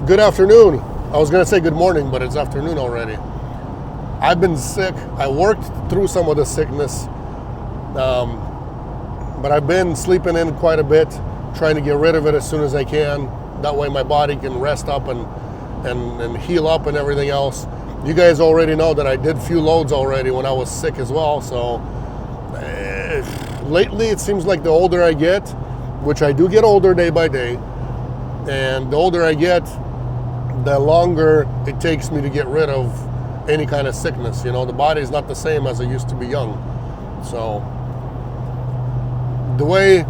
Good afternoon. I was going to say good morning, but it's afternoon already. I've been sick. I worked through some of the sickness, but I've been sleeping in quite a bit, trying to get rid of it as soon as I can. That way my body can rest up and heal up and everything else. You guys already know that I did few loads already when I was sick as well. So lately it seems like the older I get, which I do get older day by day, and the older I get, the longer it takes me to get rid of any kind of sickness. You know, the body's not the same as it used to be young. So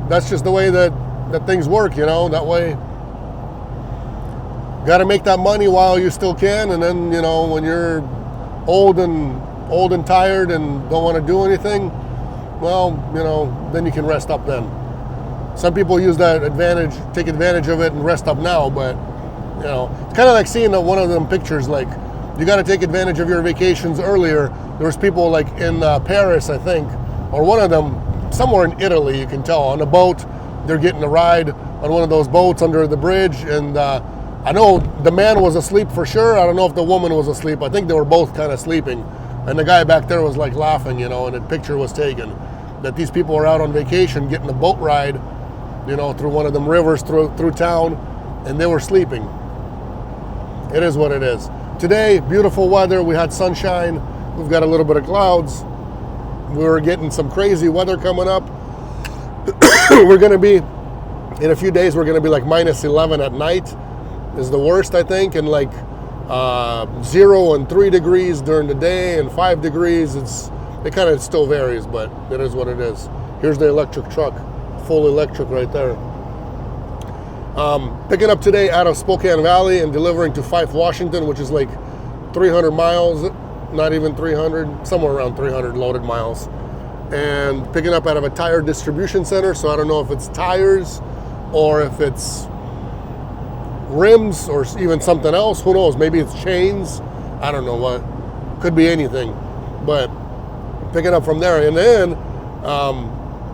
that's just the way that things work, you know. That way, got to make that money while you still can, and then, you know, when you're old and tired and don't want to do anything, well, you know, then you can rest up then. Some people use that advantage, take advantage of it and rest up now, but, you know, it's kind of like seeing one of them pictures, like, you got to take advantage of your vacations earlier. There was people like in Paris, I think, or one of them, somewhere in Italy, you can tell, on a boat, they're getting a ride on one of those boats under the bridge, and I know the man was asleep for sure. I don't know if the woman was asleep. I think they were both kind of sleeping, and the guy back there was like laughing, you know, and a picture was taken that these people are out on vacation getting a boat ride, you know, through one of them rivers through town, and they were sleeping. It is what it is. Today, beautiful weather. We had sunshine. We've got a little bit of clouds. We're getting some crazy weather coming up. We're going to be, in a few days, we're going to be like minus 11 at night is the worst, I think, and like 0 and 3 degrees during the day and 5 degrees. It kind of still varies, but it is what it is. Here's the electric truck, full electric right there. Picking up today out of Spokane Valley and delivering to Fife, Washington, which is like 300 miles, not even 300, somewhere around 300 loaded miles. And picking up out of a tire distribution center, so I don't know if it's tires or if it's rims or even something else. Who knows? Maybe it's chains. I don't know what. Could be anything. But picking up from there, and then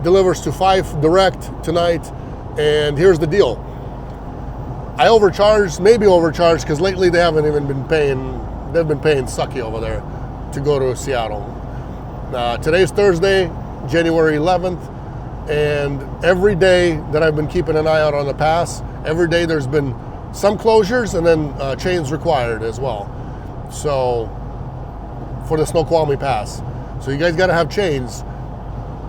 delivers to Fife direct tonight. And here's the deal. I maybe overcharged, because lately they haven't even been paying. They've been paying sucky over there to go to Seattle. Today's Thursday, January 11th, and every day that I've been keeping an eye out on the pass, every day there's been some closures and then chains required as well. So for the Snoqualmie Pass. So you guys got to have chains,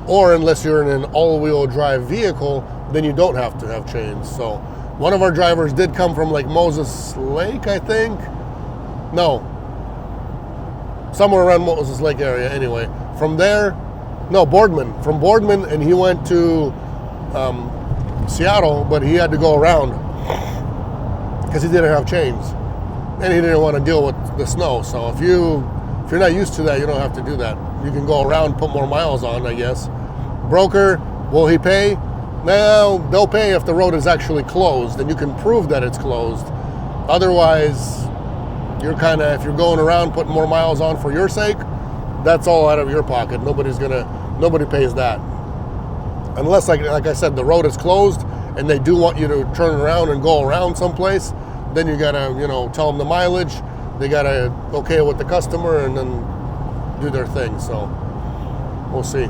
or unless you're in an all-wheel drive vehicle, then you don't have to have chains. So one of our drivers did come from like Moses Lake, I think. No, somewhere around Moses Lake area anyway. From there, no, Boardman. From Boardman, and he went to Seattle, but he had to go around because he didn't have chains, and he didn't want to deal with the snow. So if you're not used to that, you don't have to do that. You can go around, put more miles on, I guess. Broker, will he pay? No, they'll pay if the road is actually closed, and you can prove that it's closed. Otherwise, if you're going around putting more miles on for your sake, that's all out of your pocket. Nobody pays that. Unless, like I said, the road is closed and they do want you to turn around and go around someplace, then you gotta, tell them the mileage. They gotta okay it with the customer and then do their thing. So we'll see.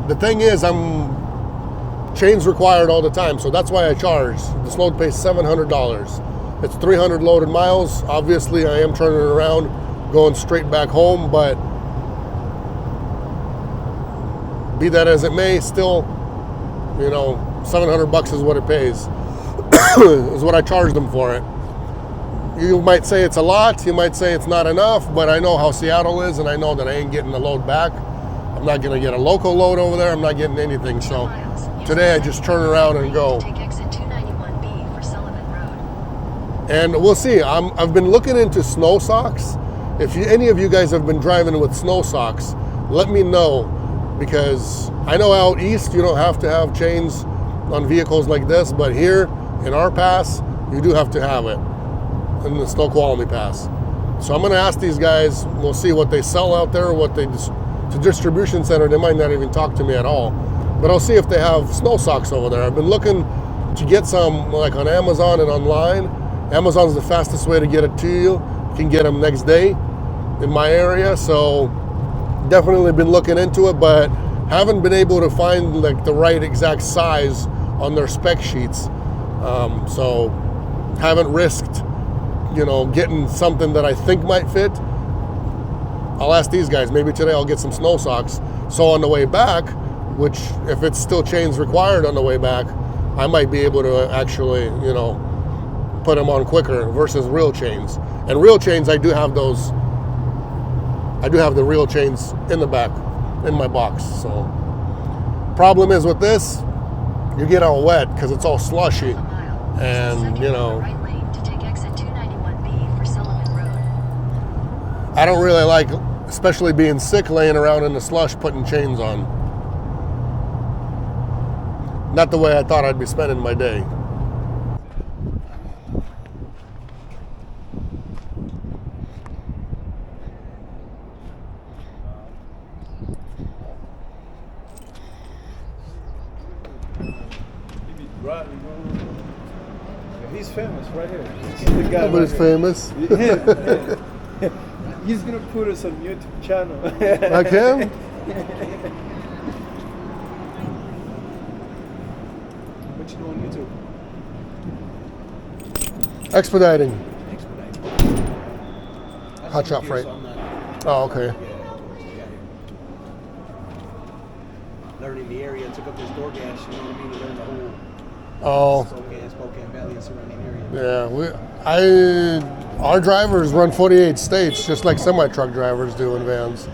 The thing is, chains required all the time, so that's why I charge. This load pays $700. It's 300 loaded miles. Obviously, I am turning it around, going straight back home, but be that as it may, still, $700 is what it pays. Is what I charge them for it. You might say it's a lot, you might say it's not enough, but I know how Seattle is, and I know that I ain't getting the load back. I'm not going to get a local load over there. I'm not getting anything. So today I just turn around and go. And we'll see. I've been looking into snow socks. If any of you guys have been driving with snow socks, let me know, because I know out east you don't have to have chains on vehicles like this, but here in our pass, you do have to have it in the Snoqualmie Pass. So I'm going to ask these guys. We'll see what they sell out there, to distribution center. They might not even talk to me at all, but I'll see if they have snow socks over there. I've been looking to get some like on Amazon and online, Amazon's the fastest way to get it to you. You can get them next day in my area, so definitely been looking into it, but haven't been able to find like the right exact size on their spec sheets. So haven't risked, getting something that I think might fit. I'll ask these guys. Maybe today I'll get some snow socks. So on the way back, which if it's still chains required on the way back, I might be able to actually, put them on quicker versus real chains. And real chains, I do have those. I do have the real chains in the back, in my box. So problem is with this, you get all wet because it's all slushy. And, I don't really like, especially being sick, laying around in the slush, putting chains on. Not the way I thought I'd be spending my day. He's famous right here. He's the guy. Nobody's famous. He's gonna put us on YouTube channel. I can? What you do on YouTube? Expediting. Expediting. Hot shot freight. So Oh, okay. Learning the area, took up this DoorDash, you know what I mean, to learn the whole Spokane Valley and surrounding area. Yeah, our drivers run 48 states, just like semi-truck drivers do in vans.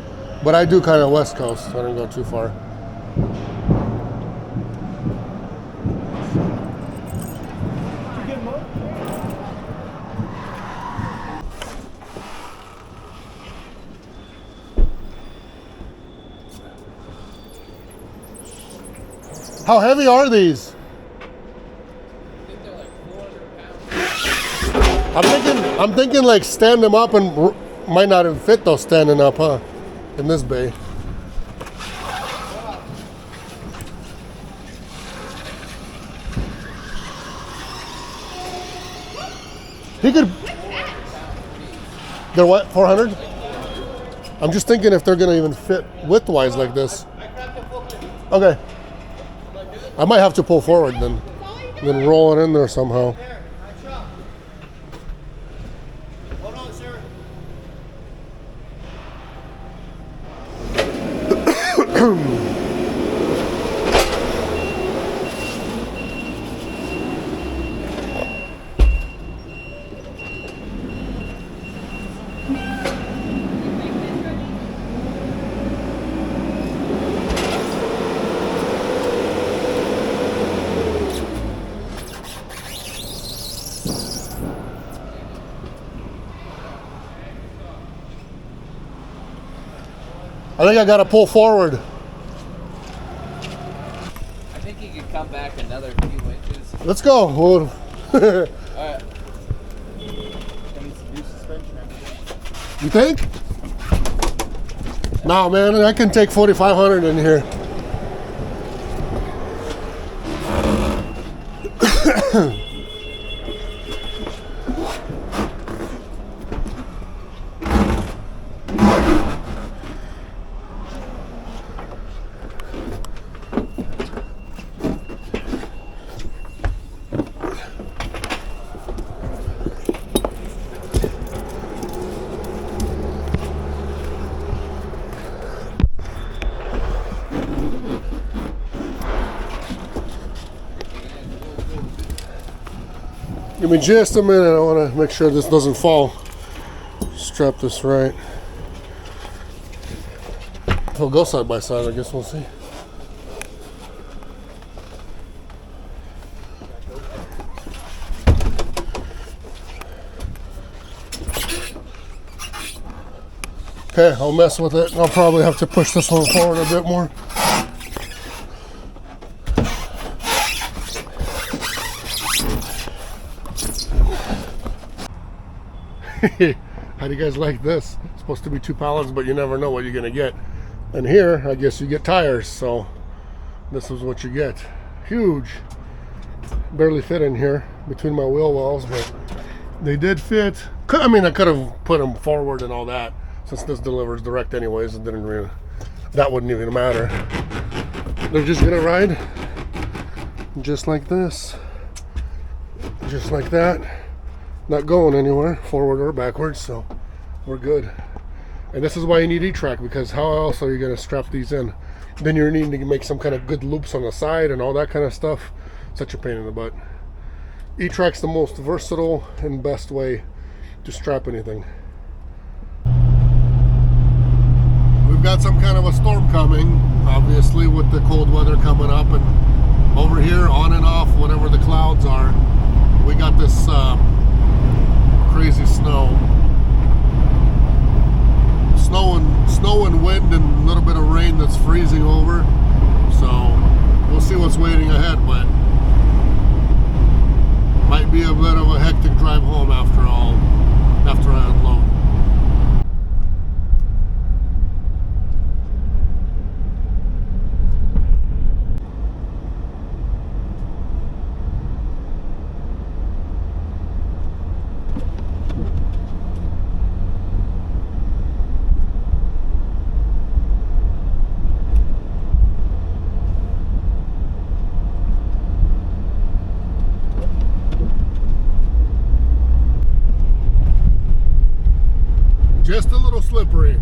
But I do kind of West Coast, so I don't go too far. Did you get him up? How heavy are these? I'm thinking like stand them up and might not even fit those standing up, huh? In this bay. He could. They're what? 400? I'm just thinking if they're gonna even fit widthwise like this. Okay. I might have to pull forward then roll it in there somehow. Hold on, sir. I think I gotta pull forward. I think you could come back another few inches. Let's go. Alright. You think? No, man, I can take 4,500 in here. Give me just a minute. I want to make sure this doesn't fall. Strap this right. We'll go side by side. I guess we'll see. Okay, I'll mess with it. I'll probably have to push this one forward a bit more. How do you guys like this? It's supposed to be 2 pallets, but you never know what you're gonna get. And here, I guess you get tires, so this is what you get. Huge. Barely fit in here between my wheel wells, but They did fit. I mean, I could have put them forward and all that, since this delivers direct anyways. It didn't really, that wouldn't even matter. They're just gonna ride just like this, just like that, not going anywhere forward or backwards, so we're good. And this is why you need E-track, because how else are you gonna strap these in? Then you're needing to make some kind of good loops on the side and all that kind of stuff. Such a pain in the butt. E-track's the most versatile and best way to strap anything. We've got some kind of a storm coming, obviously, with the cold weather coming up, and over here, on and off, whatever the clouds are, we got this crazy snow and wind and a little bit of rain that's freezing over. So we'll see what's waiting ahead, but might be a bit of a hectic drive home after all, after I unload. Just a little slippery.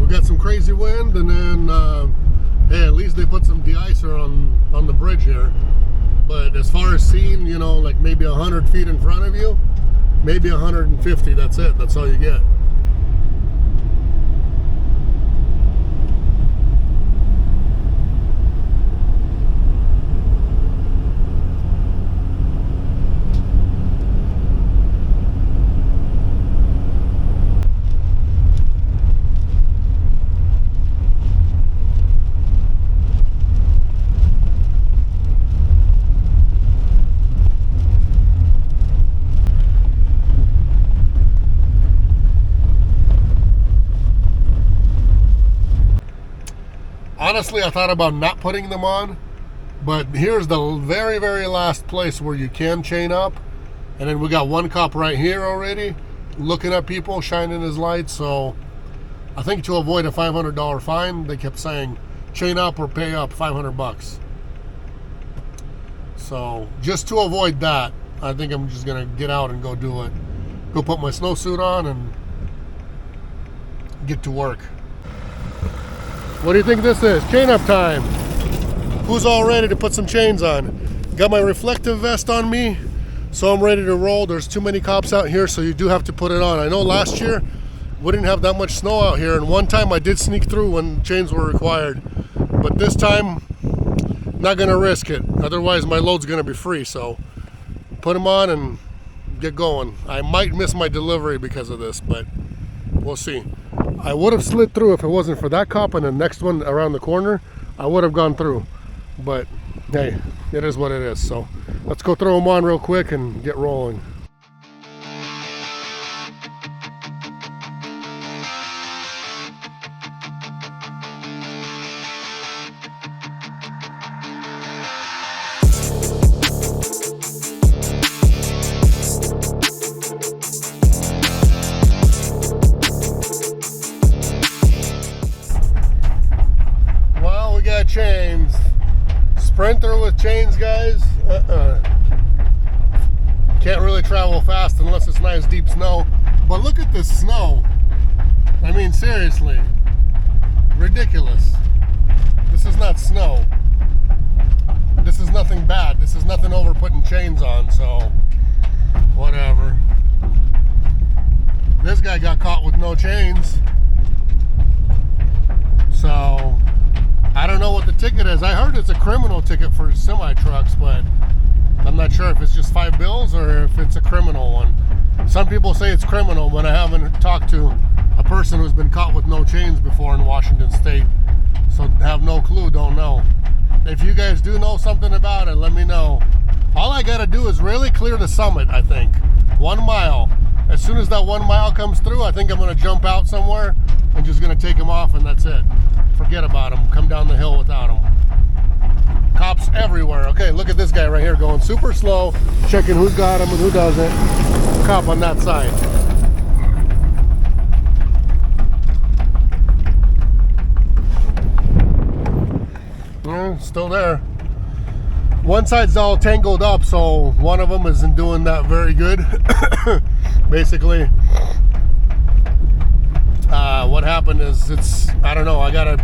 We got some crazy wind, and then hey, at least they put some de-icer on the bridge here. But as far as seeing, you know, like maybe 100 feet in front of you, maybe 150, that's it. That's all you get. Honestly, I thought about not putting them on, but here's the very, very last place where you can chain up. And then we got one cop right here already looking at people, shining his lights. So I think to avoid a $500 fine, they kept saying chain up or pay up $500. So just to avoid that, I think I'm just gonna get out and go do it. Go put my snowsuit on and get to work. What do you think this is? Chain up time. Who's all ready to put some chains on? Got my reflective vest on me, so I'm ready to roll. There's too many cops out here, so you do have to put it on. I know last year we didn't have that much snow out here, and one time I did sneak through when chains were required. But this time, not gonna risk it. Otherwise my load's gonna be free, so put them on and get going. I might miss my delivery because of this, but we'll see. I would have slid through if it wasn't for that cop and the next one around the corner. I would have gone through, but hey, it is what it is. So let's go throw them on real quick and get rolling. Chains. Sprinter with chains, guys. Can't really travel fast unless it's nice deep snow. But look at this snow. I mean, seriously. Ridiculous. This is not snow. This is nothing bad. This is nothing over putting chains on, so whatever. This guy got caught with no chains. So I don't know what the ticket is. I heard it's a criminal ticket for semi-trucks, but I'm not sure if it's just $5 or if it's a criminal one. Some people say it's criminal, but I haven't talked to a person who's been caught with no chains before in Washington State. So have no clue, don't know. If you guys do know something about it, let me know. All I gotta do is really clear the summit, I think. 1 mile. As soon as that 1 mile comes through, I think I'm gonna jump out somewhere and just gonna take them off, and that's it. Forget about them. Come down the hill without them. Cops everywhere. Okay, look at this guy right here going super slow, checking who's got him and who doesn't. Cop on that side. Yeah, still there. One side's all tangled up, so one of them isn't doing that very good. Basically, what happened is I don't know, I gotta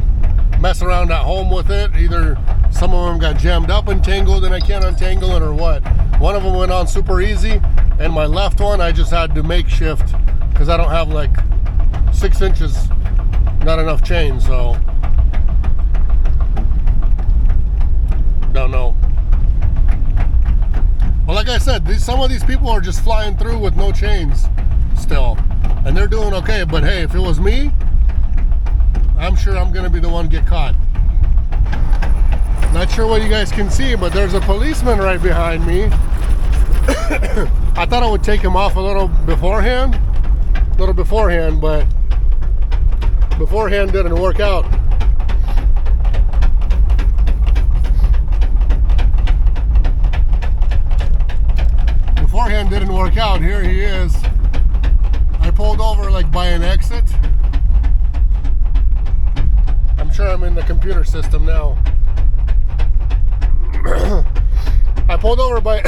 mess around at home with it. Either some of them got jammed up and tangled and I can't untangle it, or what. One of them went on super easy, and my left one I just had to makeshift because I don't have like 6 inches, not enough chain, so don't know. But like I said, some of these people are just flying through with no chains still, and they're doing okay. But hey, if it was me, I'm sure I'm gonna be the one get caught. Not sure what you guys can see, but there's a policeman right behind me. I thought I would take him off a little beforehand, but beforehand didn't work out. Beforehand didn't work out. Here he is. I pulled over like by an exit. I'm sure I'm in the computer system now. I pulled over by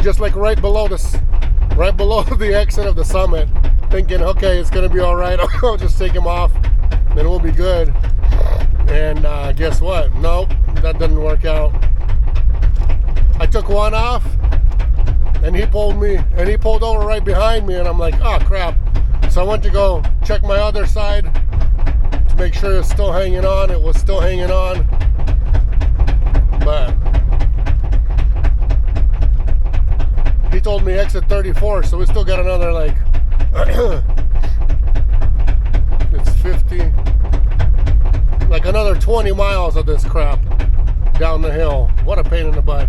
just like right below the exit of the summit, thinking, okay, it's gonna be all right. I'll just take him off, then we'll be good. And guess what? Nope, that didn't work out. I took one off, and he pulled over right behind me, and I'm like, oh crap. So I went to go check my other side to make sure it's still hanging on. It was still hanging on, but he told me exit 34, so we still got another like it's 50, like another 20 miles of this crap down the hill. What a pain in the butt.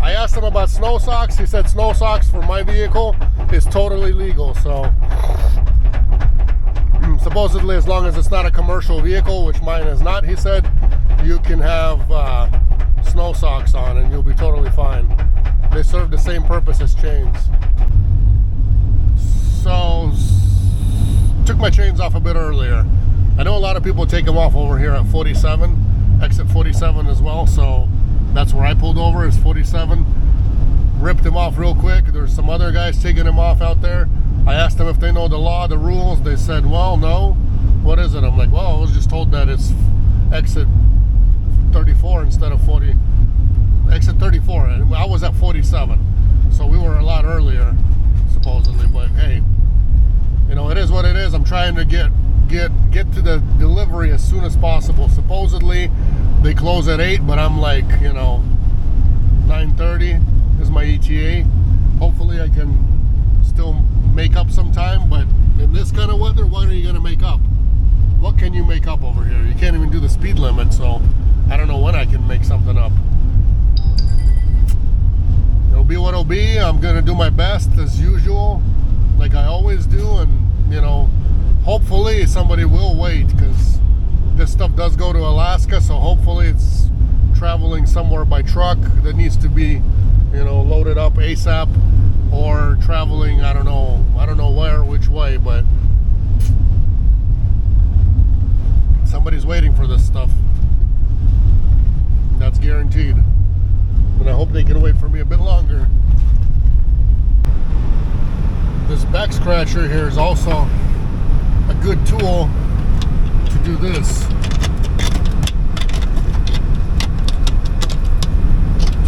I asked him about snow socks. He said snow socks for my vehicle is totally legal. So supposedly, as long as it's not a commercial vehicle, which mine is not, he said, you can have snow socks on and you'll be totally fine. They serve the same purpose as chains. So took my chains off a bit earlier. I know a lot of people take them off over here at 47, exit 47 as well. So that's where I pulled over, is 47. Ripped him off real quick. There's some other guys taking him off out there. I asked them if they know the law, the rules. They said, well, no. What is it? I'm like, well, I was just told that it's exit 34 instead of 40. Exit 34, and I was at 47. So we were a lot earlier, supposedly. But hey, you know, it is what it is. I'm trying to get to the delivery as soon as possible. Supposedly they close at 8, but I'm like, you know, 9:30 is my ETA. Hopefully I can still make up some time, but in this kind of weather, what are you gonna make up? What can you make up over here? You can't even do the speed limit, so I don't know when I can make something up. It'll be what it'll be. I'm gonna do my best as usual, like I always do, and you know, hopefully somebody will wait, because this stuff does go to Alaska, so hopefully it's traveling somewhere by truck that needs to be, you know, loaded up ASAP, or traveling, I don't know where, which way, but somebody's waiting for this stuff. That's guaranteed. And I hope they can wait for me a bit longer. This back scratcher here is also a good tool to do this.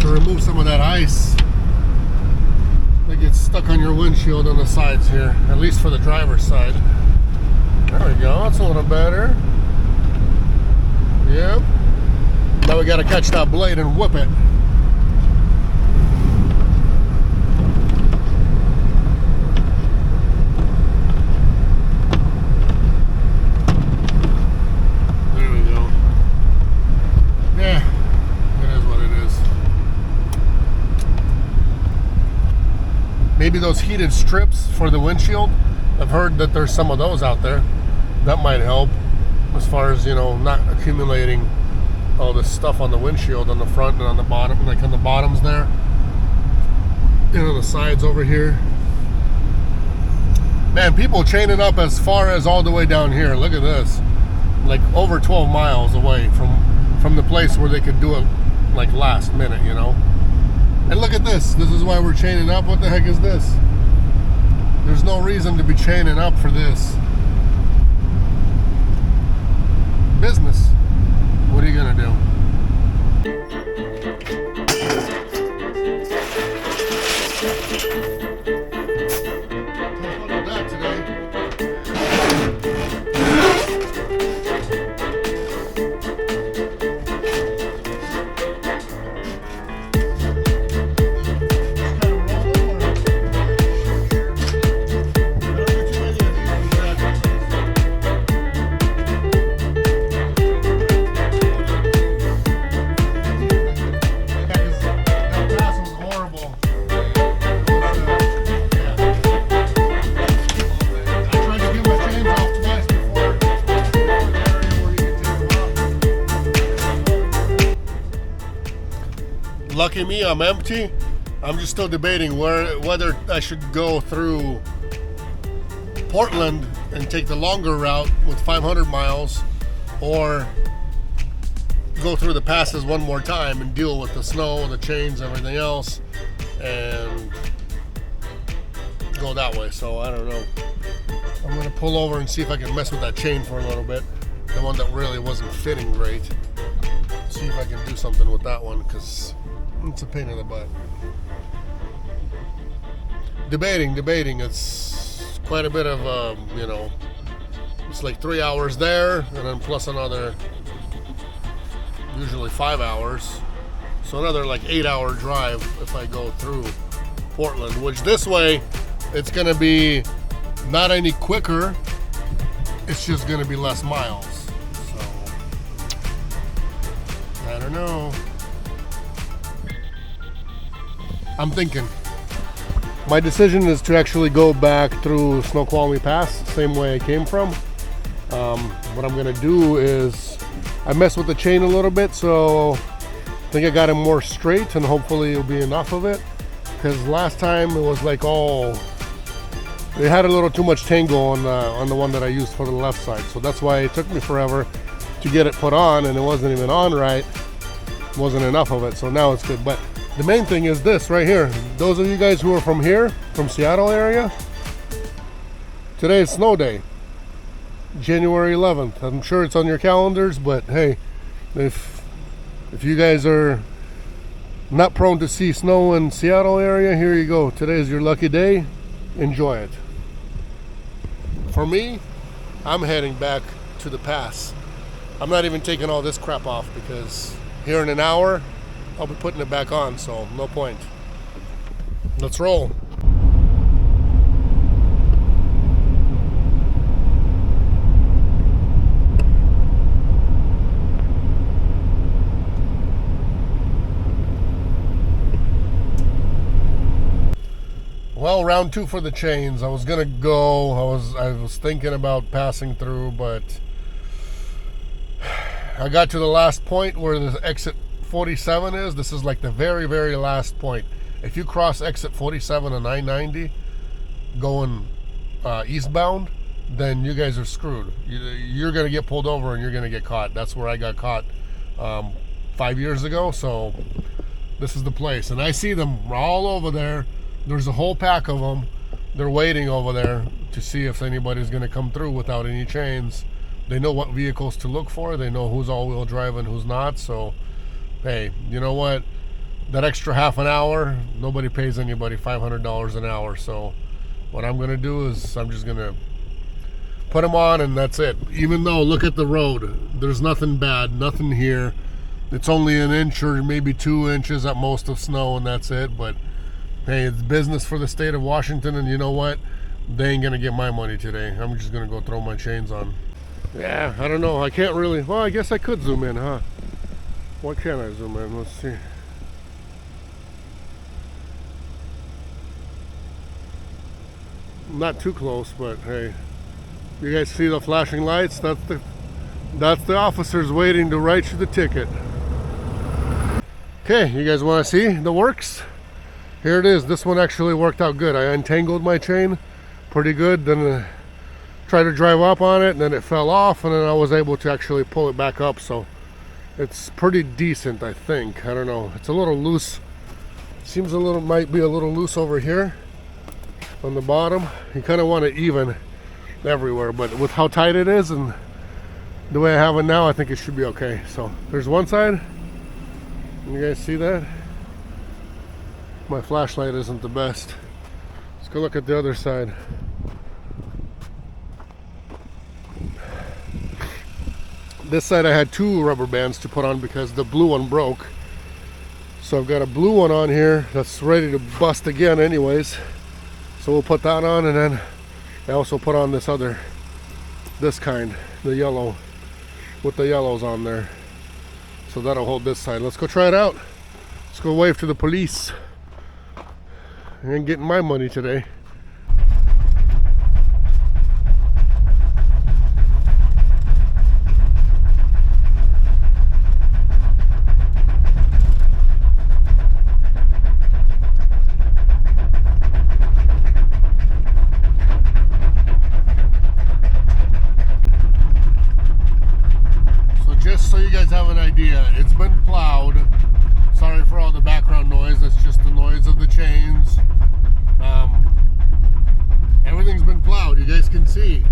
To remove some of that ice that gets stuck on your windshield on the sides here, at least for the driver's side. There we go, that's a little better. Yep. Now we gotta catch that blade and whip it. There we go. Yeah, it is what it is. Maybe those heated strips for the windshield. I've heard that there's some of those out there. That might help as far as, you know, not accumulating all this stuff on the windshield on the front and on the bottom, like on the bottoms there. You know, the sides over here. Man, people chaining up as far as all the way down here. Look at this. Like over 12 miles away from the place where they could do it like last minute, you know. And look at this. This is why we're chaining up. What the heck is this? There's no reason to be chaining up for this. Business. What are you gonna do? Lucky me, I'm empty. I'm just still debating whether I should go through Portland and take the longer route with 500 miles, or go through the passes one more time and deal with the snow, the chains, everything else, and go that way. So I don't know. I'm gonna pull over and see if I can mess with that chain for a little bit, the one that really wasn't fitting great. See if I can do something with that one, because it's a pain in the butt. Debating. It's quite a bit of, you know, it's like 3 hours there, and then plus another, usually 5 hours. So another like 8-hour drive if I go through Portland, which this way, it's gonna be not any quicker, it's just gonna be less miles. So, I don't know. I'm thinking. My decision is to actually go back through Snoqualmie Pass, same way I came from. What I'm gonna do is, I messed with the chain a little bit, so I think I got it more straight, and hopefully it'll be enough of it. Because last time it was like all, it had a little too much tango on the one that I used for the left side. So that's why it took me forever to get it put on, and it wasn't even on right. Wasn't enough of it, so now it's good. But the main thing is this right here. Those of you guys who are from here, from Seattle area, today is snow day, January 11th. I'm sure it's on your calendars, but hey, if you guys are not prone to see snow in Seattle area, here you go. Today is your lucky day. Enjoy it. For me, I'm heading back to the pass. I'm not even taking all this crap off, because here in an hour I'll be putting it back on, so no point. Let's roll. Well, round two for the chains. I was gonna go. I was thinking about passing through, but I got to the last point where the exit 47 is. This is like the very, very last point. If you cross exit 47 on I-90 going eastbound, then you guys are screwed. You're gonna get pulled over and you're gonna get caught. That's where I got caught 5 years ago. So this is the place, and I see them all over there. There's a whole pack of them. They're waiting over there to see if anybody's going to come through without any chains. They know what vehicles to look for. They know who's all-wheel drive and who's not. So, hey, you know what? That extra half an hour, nobody pays anybody $500 an hour. So what I'm going to do is I'm just going to put them on, and that's it. Even though, look at the road. There's nothing bad, nothing here. It's only an inch or maybe 2 inches at most of snow, and that's it. But hey, it's business for the state of Washington, and you know what? They ain't gonna get my money today. I'm just gonna go throw my chains on. Yeah, I don't know. I can't really. Well, I guess I could zoom in, huh? What can I zoom in? Let's see. Not too close, but hey, you guys see the flashing lights? That's the officers waiting to write you the ticket. Okay, you guys want to see the works? Here it is. This one actually worked out good. I untangled my chain pretty good, then tried to drive up on it, and then it fell off, and then I was able to actually pull it back up. So it's pretty decent, I think. I don't know. It's a little loose. Seems might be a little loose over here on the bottom. You kind of want it even everywhere, but with how tight it is and the way I have it now, I think it should be okay. So there's one side. You guys see that? My flashlight isn't the best. Let's go look at the other side. This side I had 2 rubber bands to put on because the blue one broke. So I've got a blue one on here that's ready to bust again anyways. So we'll put that on, and then I also put on this kind, the yellow, with the yellows on there. So that'll hold this side. Let's go try it out. Let's go wave to the police. I ain't getting my money today. Just so you guys have an idea, it's been plowed. Sorry for all the background noise. That's just the noise of the chains. Everything's been plowed. You guys can see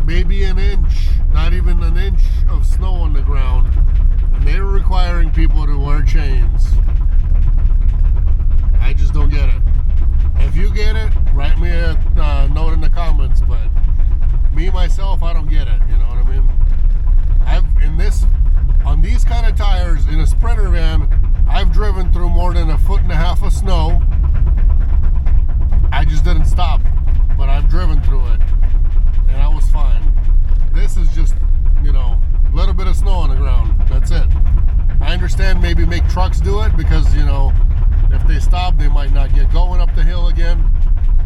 maybe an inch, not even an inch of snow on the ground, and they were requiring people to wear chains. I just don't get it. If you get it, write me a note in the comments, but me myself, I don't get it. You know what I mean? On these kind of tires in a Sprinter van, I've driven through more than 1.5 feet of snow. I just didn't stop, but I've driven through it, and I was fine. This is just, a little bit of snow on the ground. That's it. I understand maybe make trucks do it because, if they stop, they might not get going up the hill again.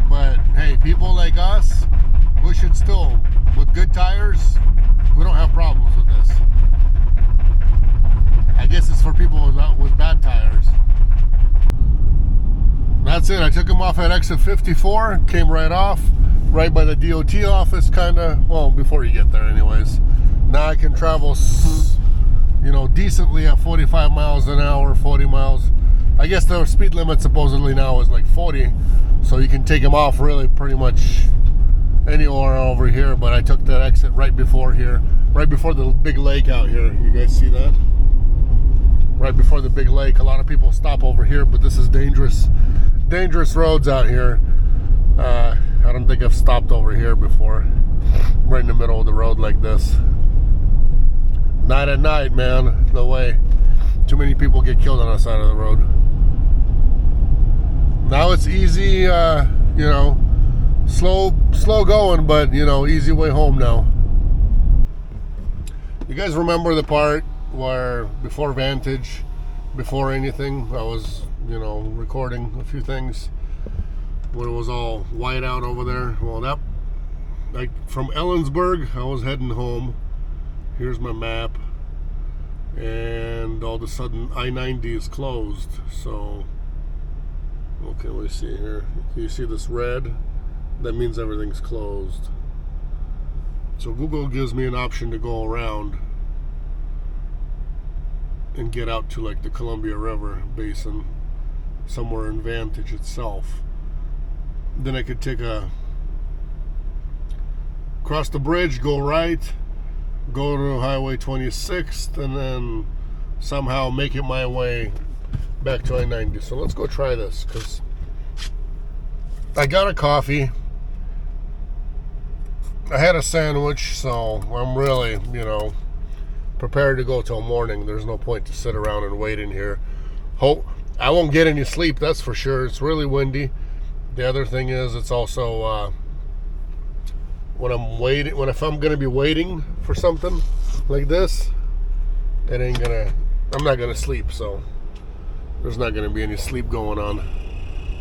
But hey, people like us, we should still, with good tires, we don't have problems with this. I guess it's for people with bad tires. That's it. I took them off at exit 54, came right off, right by the DOT office, well, before you get there anyways. Now I can travel, decently at 45 miles an hour, 40 miles. I guess the speed limit supposedly now is like 40, so you can take them off really pretty much anywhere over here, but I took that exit right before here, right before the big lake out here. You guys see that? Right before the big lake. A lot of people stop over here, but this is dangerous roads out here. I don't think I've stopped over here before, right in the middle of the road like this. Not at night, man. No way. Too many people get killed on the side of the road. Now it's easy, slow going, but easy way home now. You guys remember the part where before Vantage, before anything, I was recording a few things when it was all white out over there? Well, from Ellensburg, I was heading home. Here's my map, and all of a sudden I-90 is closed. So okay, let me see here. Can you see this red? That means everything's closed. So Google gives me an option to go around and get out to like the Columbia River Basin, somewhere in Vantage itself. Then I could cross the bridge, go right, go to Highway 26th, and then somehow make it my way back to I-90. So let's go try this, because I got a coffee, I had a sandwich, so I'm really, prepared to go till morning. There's no point to sit around and wait in here. I won't get any sleep, that's for sure. It's really windy. The other thing is, it's also if I'm gonna be waiting for something like this, I'm not gonna sleep, so there's not gonna be any sleep going on.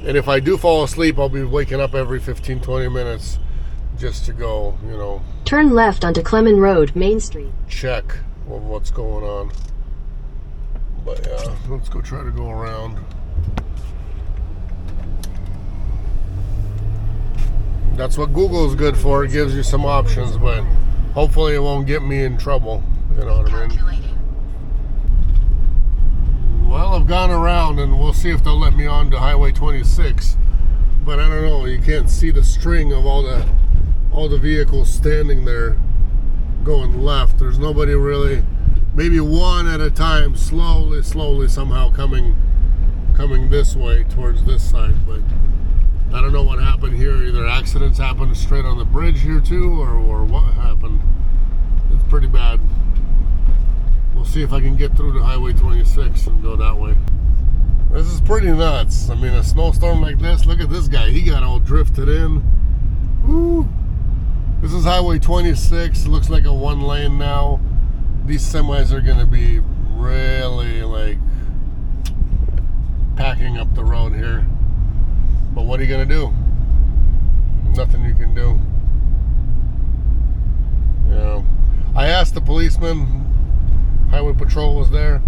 And if I do fall asleep, I'll be waking up every 15-20 minutes just to go, you know, Turn left onto Clement Road, Main Street. check what's going on. But yeah, let's go try to go around. That's what Google is good for. It gives you some options, but hopefully it won't get me in trouble. You know what I mean? Well, I've gone around and we'll see if they'll let me on to Highway 26. But I don't know, you can't see the string of all the vehicles standing there going left. There's nobody really, maybe one at a time, slowly somehow coming this way towards this side. But I don't know what happened here. Either accidents happened straight on the bridge here too, or what happened. It's pretty bad. We'll see if I can get through to Highway 26 and go that way. This is pretty nuts. I mean, a snowstorm like this, look at this guy. He got all drifted in. Woo. This is Highway 26. It looks like a one lane now. These semis are going to be really like packing up the road here. But what are you going to do? Nothing you can do. You know, I asked the policeman, Highway Patrol was there.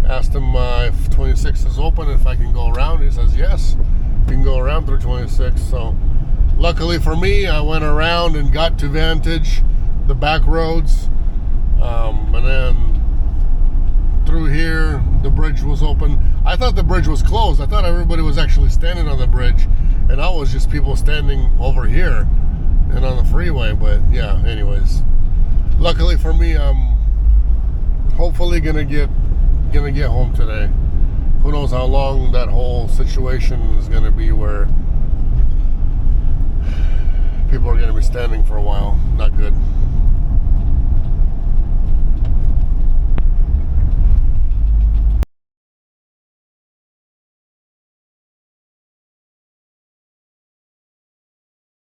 Asked him if 26 is open, if I can go around. He says yes, you can go around through 26. So luckily for me, I went around and got to Vantage, the back roads, and then through here the bridge was open. I thought the bridge was closed. I thought everybody was actually standing on the bridge, and I was just people standing over here and on the freeway. But yeah, anyways, luckily for me, I'm hopefully gonna get home today. Who knows how long that whole situation is gonna be, where people are gonna be standing for a while. Not good.